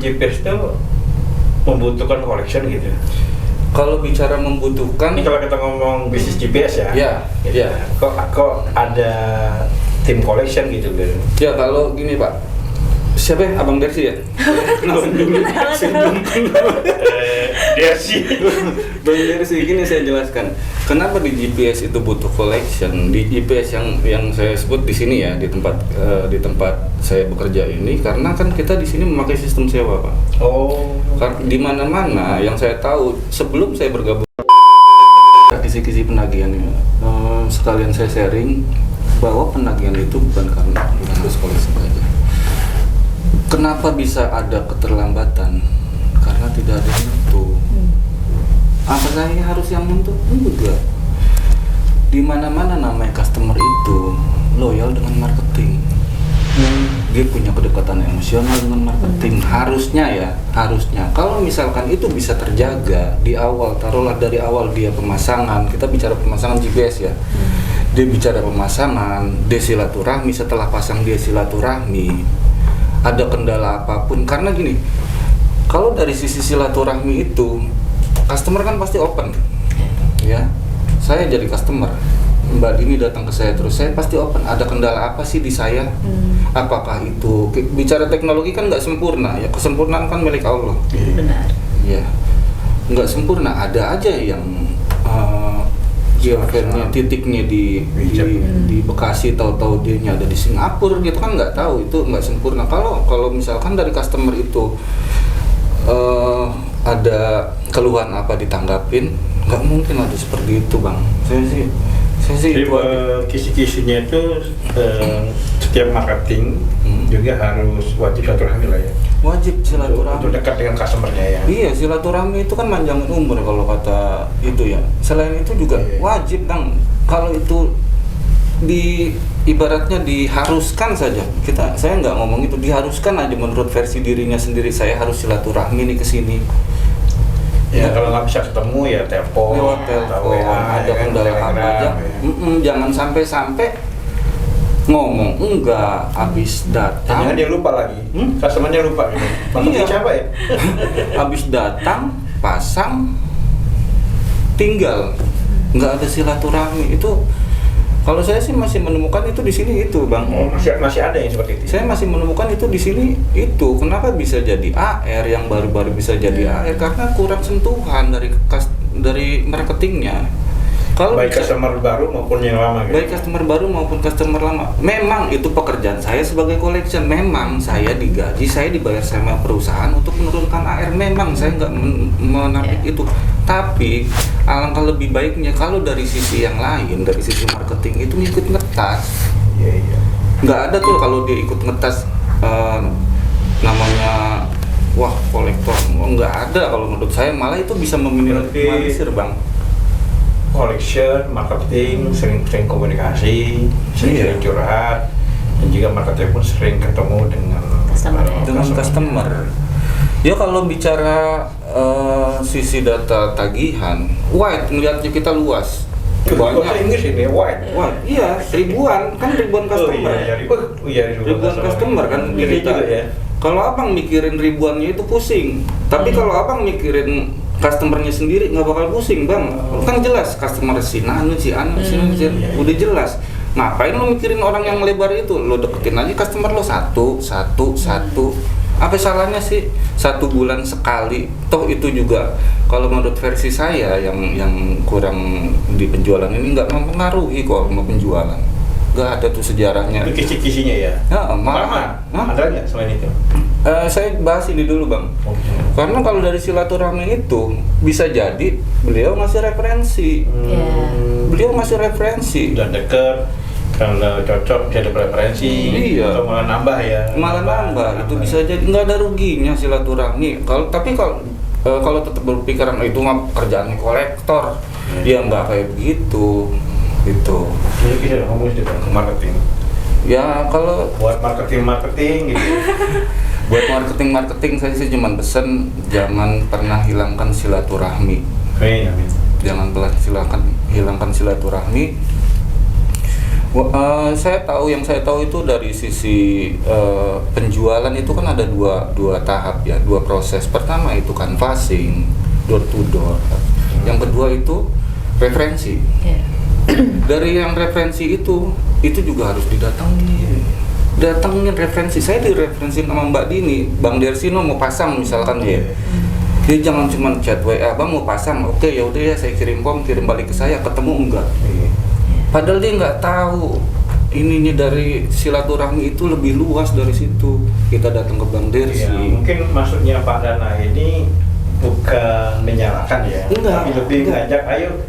GPS itu membutuhkan collection gitu. Kalau bicara membutuhkan, Ini kalau kita ngomong bisnis GPS ya. Ya. Kok ada tim collection gitu kan? Ya kalau gini Pak, siapa ya? Abang Dersi ya? Kenalan dulu. Dersi. Bang Dersi, gini saya jelaskan. Kenapa di GPS itu butuh collection? Di GPS yang saya sebut di sini ya, di tempat saya bekerja ini, karena kan kita di sini memakai sistem sewa Pak. Oh. Di mana-mana yang saya tahu sebelum saya bergabung kisi-kisi penagihan ya, sekalian saya sharing bahwa penagihan itu bukan karena harus koleksi saja. Kenapa bisa ada keterlambatan? Karena tidak ada yang nentu. Apa saya harus yang nentu? Enggak. Di mana-mana namanya customer itu loyal dengan marketing. Dia punya kedekatan emosional dengan marketing. Harusnya. Kalau misalkan itu bisa terjaga di awal, taruhlah dari awal dia pemasangan, kita bicara pemasangan GPS ya. Dia bicara pemasangan, dia silaturahmi, setelah pasang dia silaturahmi, ada kendala apapun, karena gini, kalau dari sisi silaturahmi itu, customer kan pasti open, ya. Saya jadi customer, Mbak Dini datang ke saya terus, saya pasti open. Ada kendala apa sih di saya? Apakah itu bicara teknologi kan nggak sempurna, ya kesempurnaan kan milik Allah. Benar. Ya, nggak sempurna. Ada aja yang geofence-nya titiknya di Bekasi, tahu-tahu dianya ada di Singapura gitu kan, nggak tahu, itu nggak sempurna. Kalau misalkan dari customer itu ada keluhan apa ditanggapin, nggak mungkin ada seperti itu Bang. Saya sih Jadi itu kisi-kisinya itu setiap marketing juga harus wajib silaturahmi lah ya. wajib silaturahmi. Untuk dekat dengan customernya ya. Iya, silaturahmi itu kan manjangin umur kalau kata itu ya. Selain itu juga wajib Bang. Kalau itu ibaratnya diharuskan saja. Saya nggak ngomong itu, diharuskan aja menurut versi dirinya sendiri, saya harus silaturahmi nih ke sini. Ya, kalau nggak bisa ketemu ya telepon, Lewat telepon, ada kendala apa aja. Jangan sampai ngomong enggak, habis datang. Jangan dia lupa lagi. Customernya lupa gitu. Marketing siapa ya? Habis datang, pasang, tinggal. Nggak ada silaturahmi. Itu kalau saya sih masih menemukan itu di sini itu Bang. Oh, masih ada yang seperti itu. Saya masih menemukan itu di sini itu. Kenapa bisa jadi AR yang baru-baru bisa jadi AR? Karena kurang sentuhan dari marketingnya. Kalau baik customer baru maupun yang lama gitu. Baik customer baru maupun customer lama. Memang itu pekerjaan saya sebagai collection. Memang saya digaji, saya dibayar sama perusahaan untuk menurunkan AR. Memang saya nggak menapik itu. Tapi alangkah lebih baiknya kalau dari sisi yang lain, dari sisi marketing itu ikut ngetas. Iya. Nggak ada tuh kalau dia ikut ngetas namanya wah kolektor. Nggak ada kalau menurut saya, malah itu bisa meminimalisir Bang. Collection, marketing, sering komunikasi, sering curhat, dan juga marketing pun sering ketemu dengan customer. Ya kalau bicara sisi data tagihan, wide melihatnya kita luas. Banyak. Bahasa Inggris ini wide. Iya, ribuan customer. Ribuan customer kan kita. Ya. Kalau abang mikirin ribuannya itu pusing. Tapi kalau abang mikirin customernya sendiri nggak bakal pusing Bang. Kan jelas customer si anu, udah jelas. Ngapain lo mikirin orang yang lebar itu? Lo deketin aja customer lo satu. Apa salahnya sih 1 bulan sekali? Toh itu juga kalau menurut versi saya yang kurang di penjualan ini nggak mempengaruhi kok sama penjualan. Nggak ada tuh sejarahnya. Itu kisi-kisinya ya? Ya, malah. Ada nggak selain itu? Saya bahas ini dulu Bang. Karena kalau dari silaturahmi itu bisa jadi beliau ngasih referensi. Beliau ngasih referensi. Udah deket, kalau cocok bisa ada preferensi. Iya. Atau malah nambah ya? Malah nambah. Itu bisa jadi, nggak ada ruginya silaturahmi. Kalau tetap berpikiran itu mah kerjaan kolektor, ya nggak kayak begitu. Gitu. Jadi kita ngomong sedikit ke marketing. Ya kalau buat marketing gitu. Buat marketing saya sih cuma pesan jangan pernah hilangkan silaturahmi. Amin. Jangan pernah hilangkan silaturahmi. Saya tahu, yang saya tahu itu dari sisi penjualan itu kan ada dua tahap ya, dua proses. Pertama itu canvassing, door to door. Yang kedua itu referensi. Dari yang referensi itu juga harus datangin referensi. Saya direferensi sama Mbak Dini, Bang Dersino mau pasang misalkan dia jangan cuma chat WA, Bang mau pasang, oke ya udah ya saya kirim balik ke saya, ketemu enggak. Padahal dia nggak tahu ininya dari silaturahmi itu lebih luas dari situ. Kita datang ke Bang Dersi. Ya, mungkin maksudnya Pak Dana ini bukan menyalahkan ya, Enggak, tapi lebih ngajak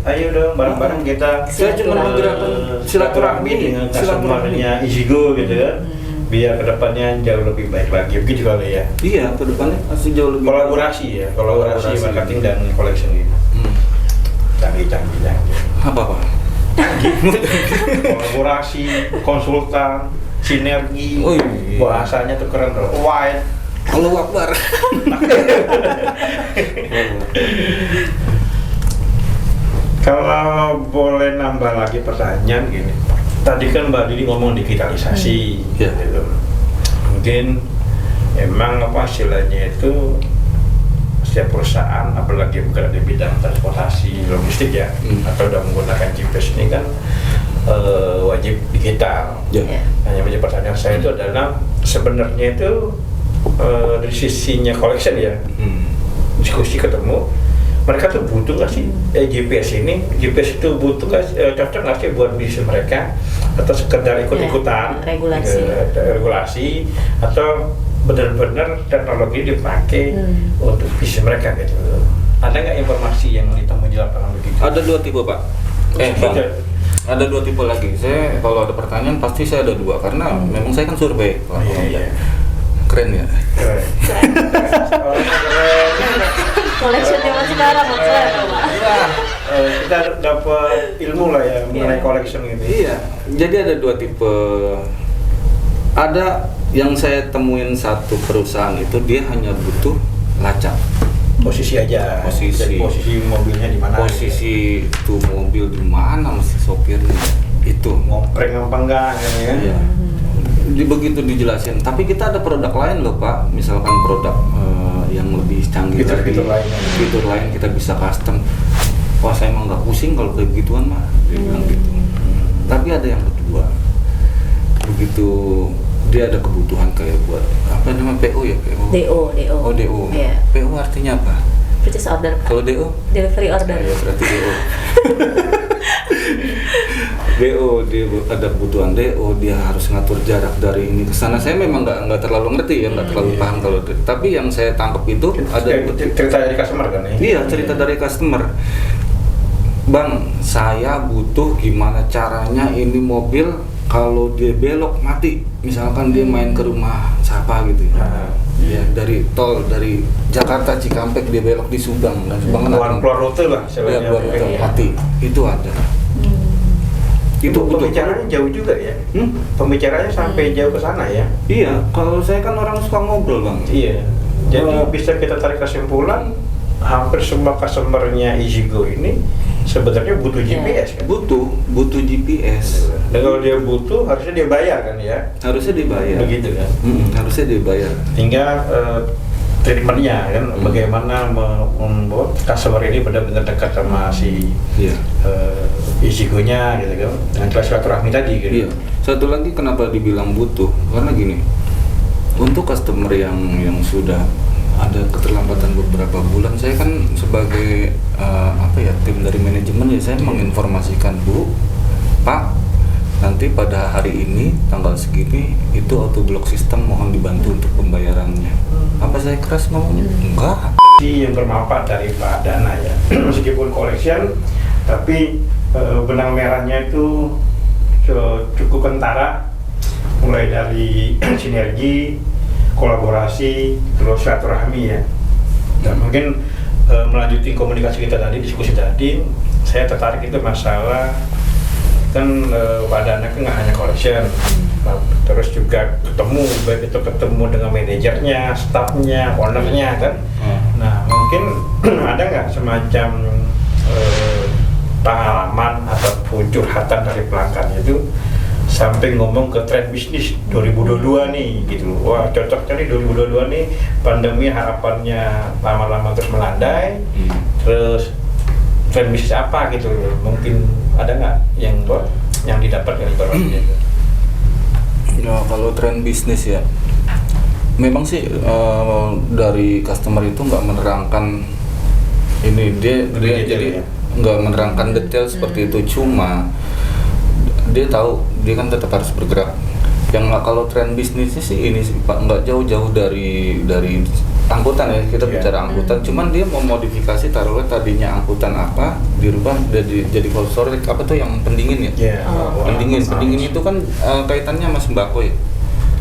ayo dong bareng-bareng kita. Saya cuma menggerakkan silaturahmi dengan customernya Ichigo gitu ya, biar kedepannya jauh lebih baik lagi, begitu kali ya. Iya, kedepannya pasti jauh lebih kolaborasi marketing dan collection gitu. Canggih. Apa? Kolaborasi, konsultan, sinergi, Oh, iya. bahasanya tuh keren loh. Wide. Allahu Akbar. Kalau boleh nambah lagi pertanyaan gini, tadi kan Mbak Dini ngomong digitalisasi, Ya. gitu. Mungkin emang apa istilahnya itu setiap perusahaan, apalagi bergerak di bidang transportasi logistik ya, atau udah menggunakan GPS ini kan wajib digital. Ya. Hanya menjadi pertanyaan saya itu adalah sebenarnya itu dari sisinya collection ya, diskusi ketemu, mereka tuh butuh nggak sih GPS ini? GPS itu butuh nggak, cocok nggak sih buat bisnis mereka, atau sekedar ikut-ikutan regulasi, atau benar-benar teknologi dipakai untuk bisnis mereka gitu? Ada nggak informasi yang ditemui di lapangan begitu? Ada dua tipe, Pak. Bang. Ada dua tipe lagi. Saya kalau ada pertanyaan pasti saya ada dua, karena memang saya kan survei. Iya. Keren ya. Keren. Collection zaman sekarang keren. Kita dapat ilmu lah ya mengenai collection gitu. Iya. Jadi ada dua tipe. Ada yang saya temuin satu perusahaan itu dia hanya butuh lacak. Posisi aja. Posisi. Jadi posisi mobilnya di mana? Posisi itu mobil di mana mesti sopirnya itu. Ngompreng apa enggak gitu ya? Iya. Begitu dijelasin. Tapi kita ada produk lain loh, Pak. Misalkan produk yang lebih canggih Fitur lain kita bisa custom. Wah, saya emang nggak pusing kalau kayak begituan mah. Dia bilang gitu. Tapi ada yang kedua. Begitu dia ada kebutuhan kayak buat apa namanya PO ya, PO. DO. Oh, DO. Iya. PO artinya apa? Purchase order. Kalau DO? Delivery order. Ya, berarti DO. DO, dia ada kebutuhan DO, dia harus ngatur jarak dari ini ke sana. Saya memang nggak terlalu ngerti ya, nggak terlalu paham kalau. Tapi yang saya tangkap itu ada cerita dari customer kan ya? Iya, cerita dari customer. Bang, saya butuh gimana caranya ini mobil kalau dia belok mati. Misalkan dia main ke rumah siapa gitu ya. Ya, dari tol dari Jakarta Cikampek dia belok di Subang dan Subang kan keluar rute lah ya, keluar rute mati. Itu ada. Itu pembicaranya jauh juga ya? Pembicaranya sampai jauh ke sana ya? Iya, kalau saya kan orang suka ngobrol, Bang. Iya. Jadi bisa kita tarik kesimpulan hampir semua customernya Ichigo ini sebenarnya butuh GPS kan? Butuh GPS. Dan kalau dia butuh harusnya dia bayar kan ya? Harusnya dibayar. Begitu kan? Harusnya dibayar. Tinggal treatmentnya kan, bagaimana membuat customer ini benar-benar dekat sama si Ichigo-nya gitu kan, dengan silaturahmi tadi gitu. Iya. Satu lagi kenapa dibilang butuh? Karena gini, untuk customer yang sudah ada keterlambatan beberapa bulan, saya kan sebagai tim dari manajemen ya, saya menginformasikan, Bu, Pak, nanti pada hari ini tanggal segini itu auto block system, mohon dibantu untuk pembayarannya. Apa saya keras ngomongnya? Enggak. Yang bermanfaat dari Pak Dana ya, meskipun collection, tapi benang merahnya itu cukup kentara, mulai dari sinergi, kolaborasi, terus silaturahmi ya. Dan mungkin melanjutkan komunikasi kita tadi, diskusi tadi, saya tertarik itu masalah kan Pak Dana kan nggak hanya collection, terus juga ketemu, baik itu ketemu dengan manajernya, staffnya, ownernya kan. Nah mungkin ada nggak semacam pengalaman ataupun curhatan dari pelanggan itu sampai ngomong ke tren bisnis 2022 nih gitu. Wah, cocoknya nih 2022 nih, pandemi harapannya lama-lama terus melandai. Terus tren bisnis apa gitu, mungkin ada nggak yang didapat dari Bapak? Ya kalau tren bisnis ya, memang sih dari customer itu nggak menerangkan ini dia jadi ya? nggak menerangkan detail seperti itu, cuma dia tahu dia kan tetap harus bergerak. Yang kalau tren bisnisnya sih ini sih Pak, nggak jauh-jauh dari angkutan ya, kita bicara angkutan, cuman dia mau modifikasi, taruhnya tadinya angkutan apa dirubah jadi cold storage apa tuh yang pendingin ya. Pendingin itu kan kaitannya sama sembako ya.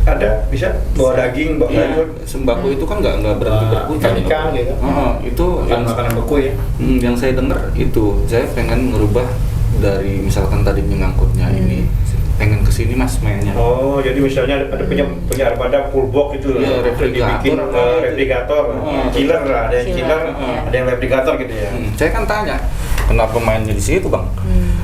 Ada, bisa bawa daging, bawa sayur. Sembako itu kan nggak berhenti berputar. Ikan gitu. Itu yang makanan beku ya. Yang saya dengar itu, saya pengen merubah dari misalkan tadinya ngangkutnya ini, pengen kesini mas mainnya. Oh, jadi misalnya ada punya armada full box gitu, Iya, dibikin replikator, chiller, ada yang chiller, ada yang replikator gitu ya. Saya kan tanya, kenapa mainnya di situ bang?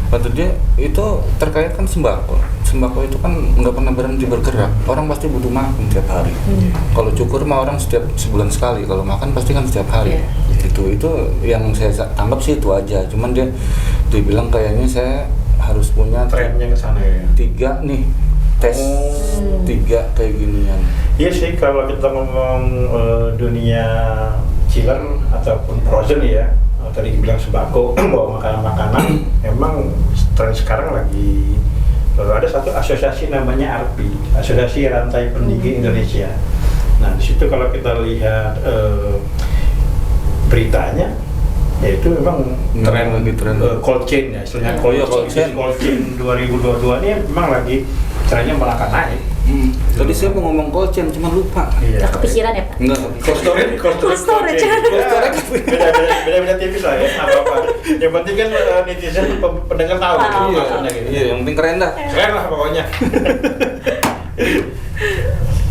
Waktu dia itu terkait kan sembako. Sembako itu kan nggak pernah berhenti bergerak. Orang pasti butuh makan setiap hari. Kalau cukur mah orang setiap sebulan sekali. Kalau makan pasti kan setiap hari. Itu yang saya tangkap sih itu aja. Cuman dia bilang kayaknya saya harus punya Trennya ke sana ya. 3 nih tes 3 kayak ginian. Iya sih, kalau kita ngomong dunia chiller ataupun frozen ya, tadi bilang sembako, bawa makanan-makanan, emang tren sekarang lagi ada satu asosiasi namanya ARPI, Asosiasi Rantai Pendingin Indonesia. Nah di situ kalau kita lihat beritanya, yaitu memang tren cold chain ya, istilahnya cold chain 2022 ini memang lagi trennya melangkah naik. Tadi saya mau ngomong cold chain, cuma lupa. Nggak kepikiran ya Pak? Enggak. Cold storage. Beda-beda tipis lah ya, apa-apa. Yang penting kan netizen pendengar tahu gitu. Iya, yang penting keren dah. Keren lah pokoknya.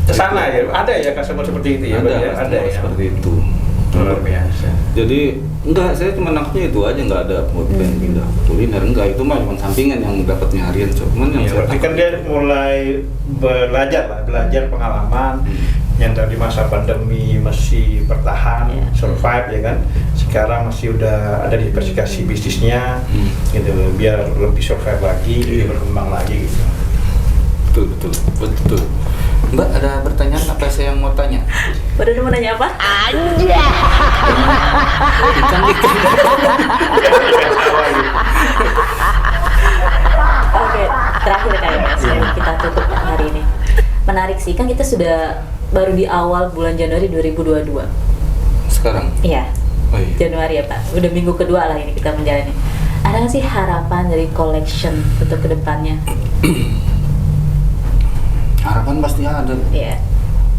Kesana ya, ada ya customer seperti itu ya? Ada ya. Seperti itu. Luar biasa. Jadi enggak, saya cuma nangkepnya itu aja, nggak ada mau pindah kuliner, enggak, itu mah cuma sampingan yang dapatnya harian, cuman yang saya berarti kan dia mulai belajar pengalaman yang tadi masa pandemi masih bertahan, survive ya kan, sekarang masih udah ada diversifikasi bisnisnya, gitu, biar lebih survive lagi, berkembang lagi gitu. Betul. Mbak, ada pertanyaan apa saya yang mau tanya? Baru mau nanya apa? Oke, terakhir kayaknya sebelum kita tutup hari ini. Menarik sih, kan kita sudah baru di awal bulan Januari 2022. Sekarang? Iya. Oh, iya. Januari ya Pak. Udah minggu kedua lah ini kita menjalani. Ada nggak sih harapan dari collection untuk kedepannya? Harapan pasti ada. Iya.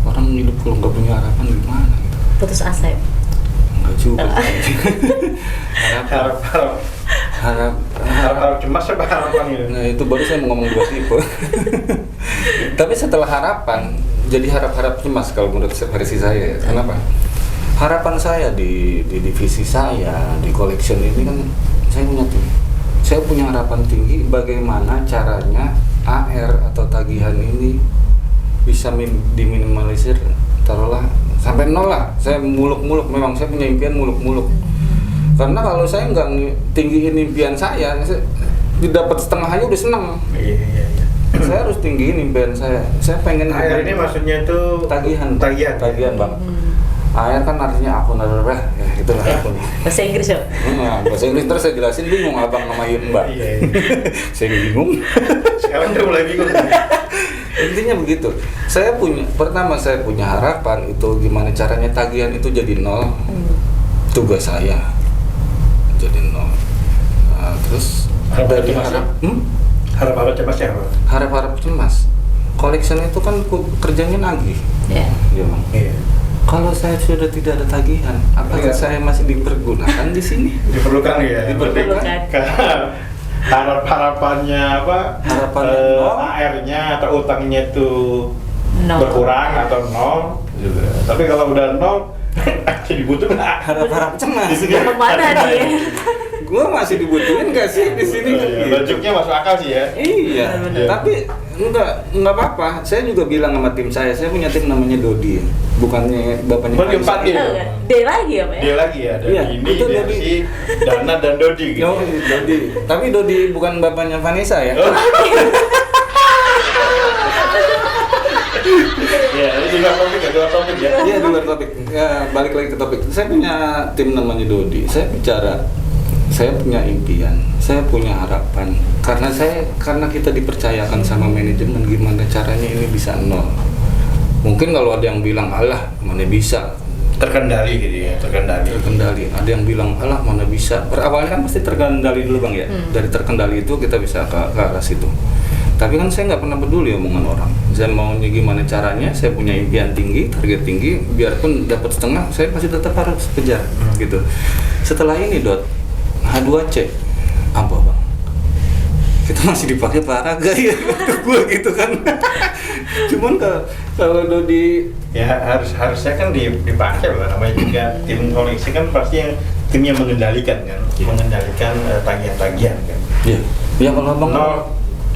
Orang hidup kalau nggak punya harapan gimana gitu. Putus asa ya? Enggak juga. Harap cemas apa harapan gitu? Nah itu baru saya mau ngomong 2 tipe. Tapi setelah harapan, jadi harap-harap cemas kalau menurut versi saya. Kenapa? Harapan saya di divisi saya, di collection ini kan saya punya harapan tinggi bagaimana caranya AR atau tagihan ini bisa diminimalisir, taruhlah sampai 0 lah. Saya muluk-muluk, memang saya punya impian muluk-muluk. Karena kalau saya nggak tinggiin impian saya didapat setengah aja udah seneng. Iya. Saya harus tinggiin impian saya. Saya pengen AR ini maksudnya itu tagihan bang. AR kan artinya akun adalah itu lah akun. Bahasa Inggris ya? Bahasa Inggris terus saya jelasin, bingung abang sama Mbak. Iya. Saya bingung. Sekarang udah mulai bingung. Intinya begitu. Saya punya harapan itu gimana caranya tagihan itu jadi 0. Tugas saya jadi 0. Nah, terus dari harap-harap cemas ya? Harap-harap cemas. Collection itu kan kerjanya nagih. Iya. Iya, Bang. Iya. Kalau saya sudah tidak ada tagihan, apakah saya masih dipergunakan di sini? Diperlukan ya. Diperlukan. Harapannya apa? AR-nya atau utangnya itu berkurang atau 0. Tapi kalau udah 0 masih dibutuhin. Harap-harap cemas. Kemana nih? Gua masih dibutuhin nggak sih di sini? Logiknya masuk akal sih ya. Iya. Tapi enggak apa-apa. Saya juga bilang sama tim saya punya tim namanya Dodi ya. Bukannya bapaknya Bukan Faisal. empat ya? D lagi ya Pak ya? Dia lagi ya, ada Iya, ini, itu Dodi. Dersi, Dana dan Dodi gitu. Oh, Dodi. Tapi Dodi bukan bapaknya Vanessa ya. Oh. Ya, ini di luar topik ya, Iya, di luar topik. Ya, balik lagi ke topik. Saya punya tim namanya Dodi. Saya punya impian, saya punya harapan. Karena kita dipercayakan sama manajemen, gimana caranya ini bisa nol. Mungkin kalau ada yang bilang alah mana bisa terkendali gitu ya, terkendali. Ada yang bilang alah mana bisa. Awalnya kan pasti terkendali dulu Bang ya. Dari terkendali itu kita bisa ke arah situ. Tapi kan saya nggak pernah peduli omongan orang. Saya maunya gimana caranya, saya punya impian tinggi, target tinggi, biarpun dapat setengah, saya pasti tetap harus kejar gitu. Setelah ini H2C apa Bang? Kita masih dipakai Paraga ya, gue gitu kan. Cuman kalau Dodi ya harusnya kan dipakai lah, namanya juga tim koleksi kan pasti yang tim yang mengendalikan kan, mengendalikan tagihan-tagihan kan. Iya. Ya kalau Bang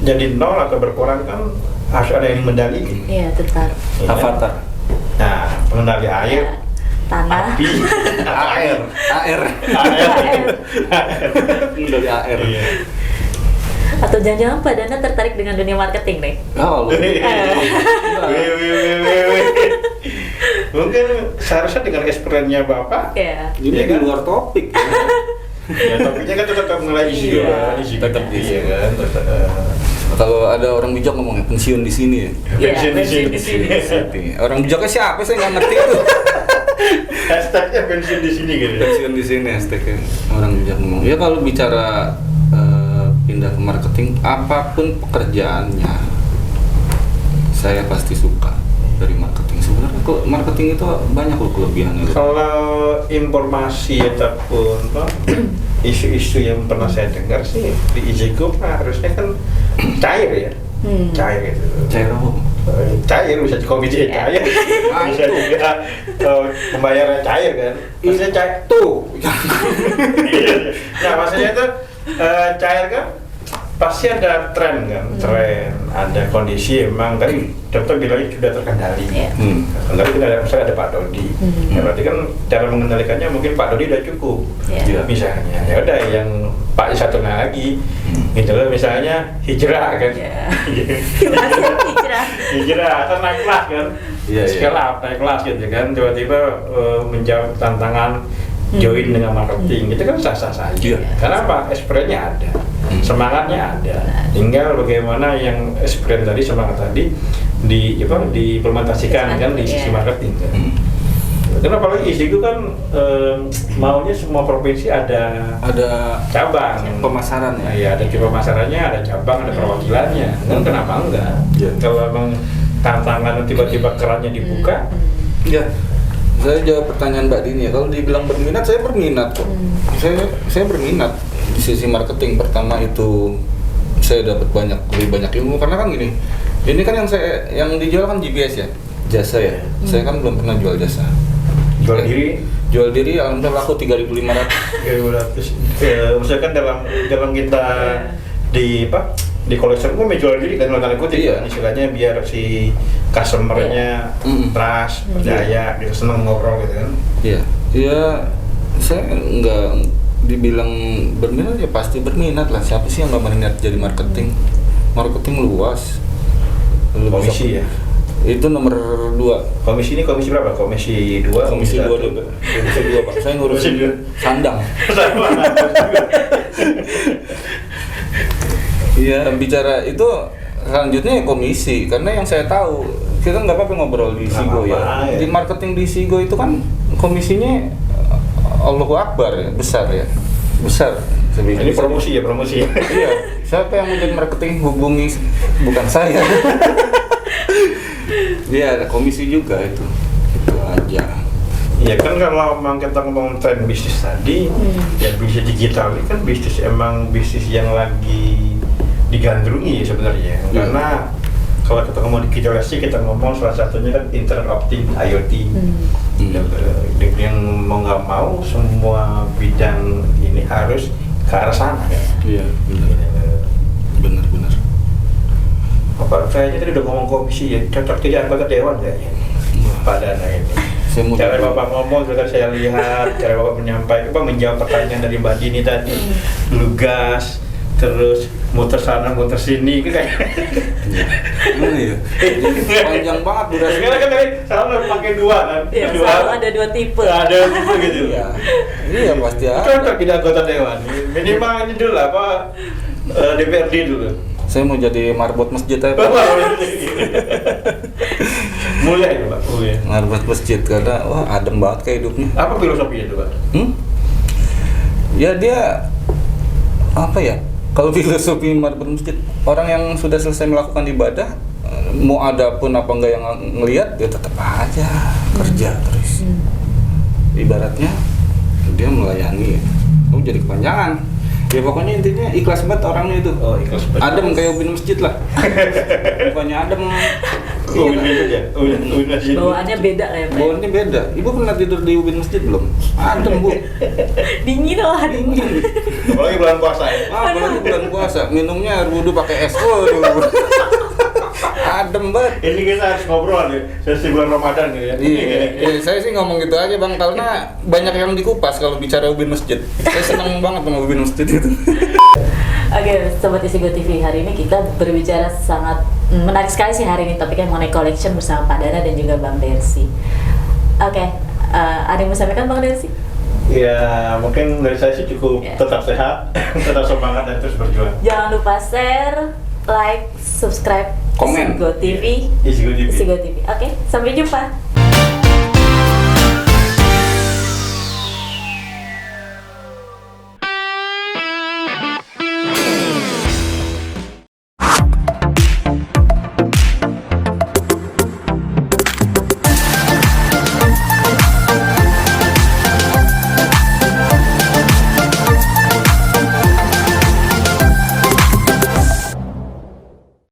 jadi nol atau berkurang kan harus ada yang mendalikan. Iya, tetap. Ya kan? Avatar. Nah, pengendali air, Tanah. api, air. Dari AR. Iya. Atau jangan-jangan Pak Dana tertarik dengan dunia marketing nih? Oh, lu. Wih. Mungkin seharusnya dengan experience-nya Bapak, Iya. Ini Iya di kan? luar topik. ya topiknya kan tetap mulai isi Iya. kan, isi Tetap gede, isi. ya kan, tetap. Kalau ada orang bijak ngomongnya pensiun di sini ya. Iya, Bensin di sini. Orang bijaknya siapa? Saya nggak ngerti itu. Hashtagnya bensin di sini gitu. Pensiun di sini hashtagnya orang bijak ngomong. Ya kalau bicara pindah ke marketing, apapun pekerjaannya, saya pasti suka dari marketing. Sebenarnya kok marketing itu banyak loh kelebihannya. Kalau informasi ataupun isu-isu yang pernah saya dengar sih di Izigo harusnya kan cair ya, cair gitu. Cair apa? Cair bisa komisi cair, bisa juga pembayaran cair kan. Maksudnya cair Tuh. nah maksudnya itu cair kan pasti ada tren kan, ada kondisi emang tadi dokter bilangnya sudah terkendali. Iya. Terkendali kan ada misalnya ada Pak Dodi. Ya berarti kan cara mengendalikannya mungkin Pak Dodi udah cukup. Iya. Misalnya ya udah yang Pak satunya lagi gitu loh, misalnya hijrah kan. Iya. Hijrah. Hijrah kan naik kelas kan. Iya, Scale up naik kelas gitu kan, tiba-tiba menjawab tantangan join dengan marketing itu kan sah-sah saja. Iya. Karena apa? Experience-nya ada, semangatnya ada. Tinggal bagaimana yang experience tadi, semangat tadi diimplementasikan kan di sisi marketing kan. Karena apalagi Izigo kan maunya semua provinsi ada cabang pemasaran ya. Iya, ada tim pemasarannya, ada cabang, ada perwakilannya. Kan kenapa enggak? Iya. Kalau memang tantangan tiba-tiba kerannya dibuka, Ya, saya jawab pertanyaan Mbak Dini ya. Kalau dibilang berminat, saya berminat kok. Saya berminat di sisi marketing. Pertama itu saya dapat lebih banyak ilmu karena kan gini. Ini kan yang dijual kan GBS ya, jasa ya. Saya kan belum pernah jual jasa. Jual diri alhamdulillah laku 3.500. 3.500. Maksudnya kan dalam kita di collection pun jual diri kan tanda kutip Iya. kan, istilahnya biar si customernya trust, percaya, gitu, seneng ngobrol gitu kan. Iya, ya saya nggak dibilang berminat ya pasti berminat lah. Siapa sih yang nggak berminat jadi marketing? Marketing luas. Lu Komisi ya. Itu nomor 2. Komisi ini komisi berapa? Komisi 2. Komisi 2 dulu. Komisi 2 Pak. Saya ngurusin Komisi 2. sandang. Iya, bicara itu selanjutnya ya komisi, karena yang saya tahu kita nggak apa-apa ngobrol di Sigo ya. Di marketing di Sigo itu kan komisinya Allahu Akbar ya, besar. Ini promosi ya, promosi. Iya, siapa yang mau jadi marketing hubungi, bukan saya. Iya, ada komisi juga itu aja. Ya kan kalau memang kita ngomong tren bisnis tadi, ya bisnis digital ini kan bisnis yang lagi digandrungi sebenarnya. Karena kalau kita ngomong digitalisasi, kita ngomong salah satunya kan Internet of Things, IoT. Yang mau nggak mau semua bidang ini harus ke arah sana kan. Iya, benar. Pak, kayaknya tadi udah ngomong komisi ya, cocok jadi anggota dewan kayaknya. Pak Dana ini. Saya mau Cara jadi- Bapak ngomong juga saya lihat, cara Bapak menyampaikan, menjawab pertanyaan dari Mbak Dini tadi, lugas, terus muter sana muter sini, itu kayak. Gimana ya? Panjang banget durasinya. Sekarang kan tadi sama pakai dua kan, Iya, selalu ada dua tipe. ada tipe gitu. Iya. Iya pasti ada. Cocok jadi anggota dewan. Minimal ini dulu lah, apa DPRD dulu. Saya mau jadi marbot masjid aja, Pak. Mulia itu Pak, mulia. Marbot masjid karena wah adem banget kayak hidupnya. Apa filosofinya itu Pak? Ya dia apa ya? Kalau filosofi marbot masjid, orang yang sudah selesai melakukan ibadah, mau ada pun apa enggak yang ngelihat, dia tetap aja kerja terus. Ibaratnya dia melayani, jadi kepanjangan. Ya pokoknya intinya ikhlas banget orangnya itu. Oh, ikhlas banget. Adem kayak ubin masjid lah. Bukannya adem. Oh, ini aja. Ubin masjid. Bawaannya beda lah ya Pak. Bawaannya beda. Ibu pernah tidur di ubin masjid belum? Adem, Bu. Dingin lah, dingin. Apalagi bulan puasa ya. Apalagi bulan puasa, minumnya air wudhu pakai es. Waduh. Adem banget. Ini kita harus ngobrol nih, sesi bulan Ramadan nih ya. Iya, saya sih ngomong gitu aja Bang, karena banyak yang dikupas kalau bicara ubin masjid. Saya seneng banget sama ubin masjid itu. Oke, Sobat Isigo TV, hari ini kita berbicara sangat menarik sekali sih hari ini topiknya mengenai collection bersama Pak Dana dan juga Bang Dersi. Oke, ada yang mau sampaikan Bang Dersi? Ya, mungkin dari saya sih cukup Ya. tetap sehat, tetap semangat dan terus berjuang. Jangan lupa share, like, subscribe Komen. Isigo TV. Isigo TV. Isigo TV. Oke, sampai jumpa.